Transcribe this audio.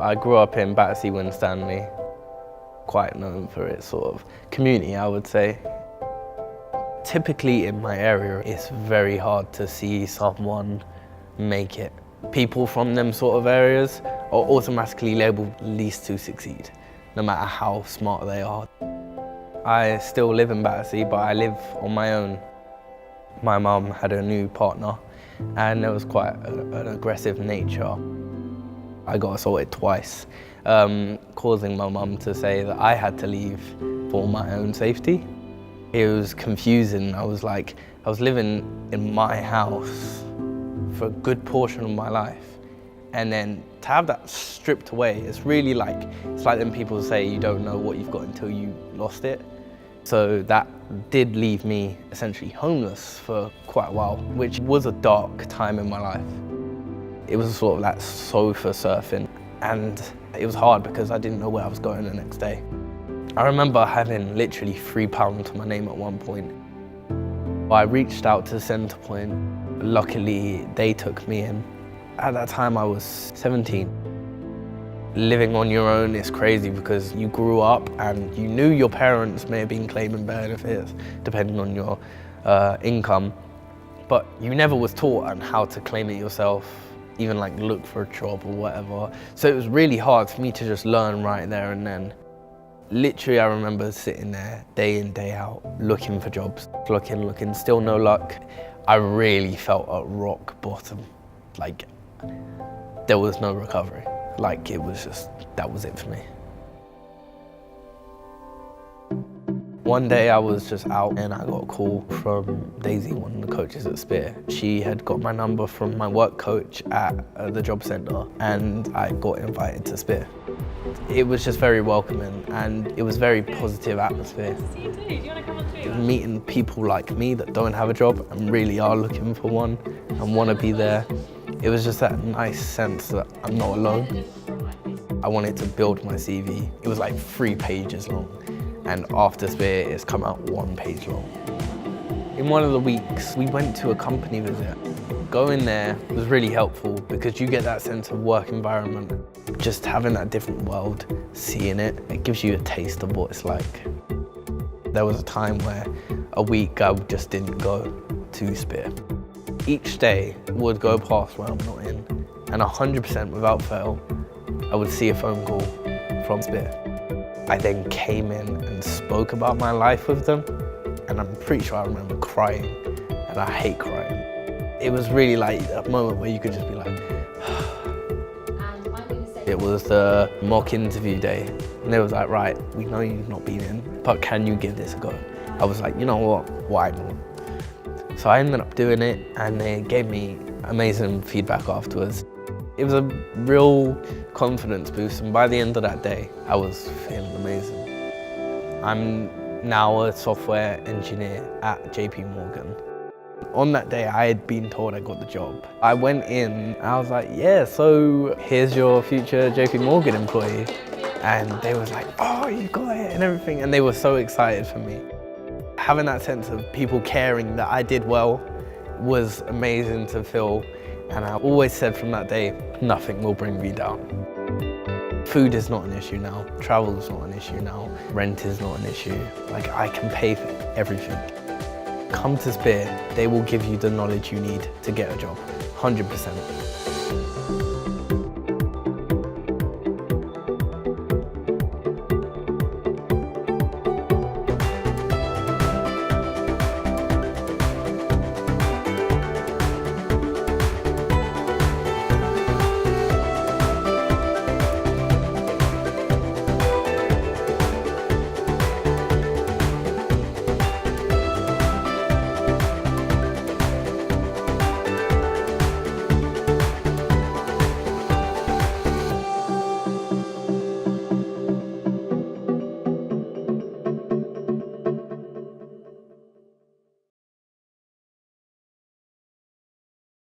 I grew up in Battersea, Winstanley, quite known for its sort of community, I would say. Typically in my area, it's very hard to see someone make it. People from them sort of areas are automatically labelled least to succeed, no matter how smart they are. I still live in Battersea, but I live on my own. My mum had a new partner, and there was quite an aggressive nature. I got assaulted twice, causing my mum to say that I had to leave for my own safety. It was confusing. I was living in my house for a good portion of my life, and then to have that stripped away, it's really it's like when people say you don't know what you've got until you lost it. So that did leave me essentially homeless for quite a while, which was a dark time in my life. It was sort of like sofa surfing, and it was hard because I didn't know where I was going the next day. I remember having literally £3 to my name at one point. I reached out to Centrepoint. Luckily, they took me in. At that time, I was 17. Living on your own is crazy because you grew up and you knew your parents may have been claiming benefits depending on your income, but you never was taught on how to claim it yourself, even look for a job or whatever. So it was really hard for me to just learn right there and then. Literally, I remember sitting there day in, day out, looking for jobs, looking, still no luck. I really felt at rock bottom. There was no recovery. It was just, that was it for me. One day I was just out and I got a call from Daisy, one of the coaches at Spear. She had got my number from my work coach at the job centre, and I got invited to Spear. It was just very welcoming and it was very positive atmosphere. See you too. Do you want to come on through? Meeting people like me that don't have a job and really are looking for one and want to be there. It was just that nice sense that I'm not alone. I wanted to build my CV. It was 3 pages long, and after Spear, it's come out 1 page long. In one of the weeks, we went to a company visit. Going there was really helpful because you get that sense of work environment. Just having that different world, seeing it, it gives you a taste of what it's like. There was a time where a week I just didn't go to Spear. Each day would go past where I'm not in, and 100% without fail, I would see a phone call from Spear. I then came in and spoke about my life with them, and I'm pretty sure I remember crying, and I hate crying. It was really a moment where you could just be like, It was the mock interview day, and they was like, right, we know you've not been in, but can you give this a go? I was like, you know what, why not? So I ended up doing it, and they gave me amazing feedback afterwards. It was a real confidence boost, and by the end of that day, I was feeling amazing. I'm now a software engineer at JP Morgan. On that day, I had been told I got the job. I went in, and I was like, yeah, so here's your future JP Morgan employee. And they was like, oh, you got it and everything, and they were so excited for me. Having that sense of people caring that I did well was amazing to feel, and I always said from that day, nothing will bring me down. Food is not an issue now, travel is not an issue now, rent is not an issue. I can pay for everything. Come to Spear, they will give you the knowledge you need to get a job, 100%.